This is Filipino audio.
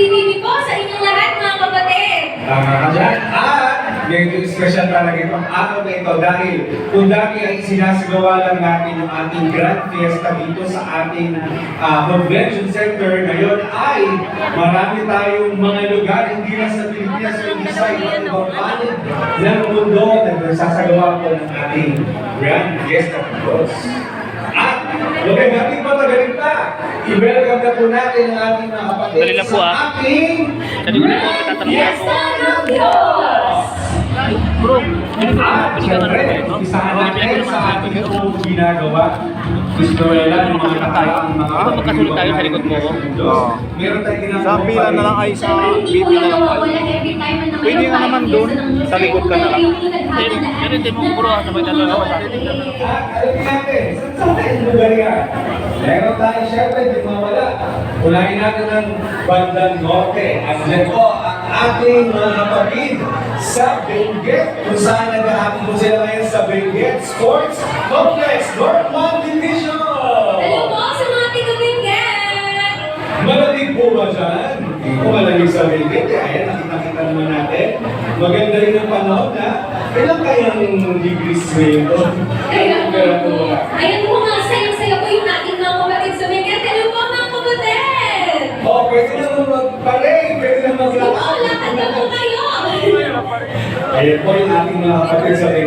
STTV po sa inyong lahat mga kapatid. Tama ka dyan. At medyo special talaga itong araw na ito dahil kung dati ay sinasagawa lang natin yung ating Grand Fiesta dito sa ating convention center, ngayon ay marami tayong mga lugar, hindi lang sa Pilipinas, kundi sa iba't ibang panig ng mundo na nagsasagawa po ng ating Grand Fiesta Pitos. At huwag natin patagalin pa. I-welcome na po natin ang ating mga kapatid Dali lang po, sa ating Sabi ko na po, tatanong Fiesta ako. ng Diyos! Bro, At syempre, isahan natin sa ating itong ginagawa. Gusto nila ng mga nakaraang mga magkasunod tayo sa likod mo. Meron tayong ginagawa. Sa pila na lang ay sa Hindi po BP na lang. nawawala every time na Pwede nga naman dun, sa likod ka na lang. Pero hindi mo bro, sabay dalawa sa atin. At alam natin, saan tayo lugar yan? Meron tayo syempre, di mawala. Unahin natin ang bandang norte. At dyan po ang ating mga kapatid sa Benguet. Kung saan nag-aati po sila ngayon sa Benguet Sports Complex Northland Division. Hello po sa mga tiga-Benguet! Malamig po ba dyan? Kung malamig sa Benguet, ayan, nakita-kita naman natin. Maganda rin ang panahon na ilang kayang degrees ngayon doon? Ayan po nga, sayang-saya po yung ating mga kapatid sa Benguet. Hello po mga kapatid! Oh, pwede naman mag-parade, pwede naman Ito, mag-lakad. lakad na po kayo! Ayan po yung ating mga kapatid sa Benguet.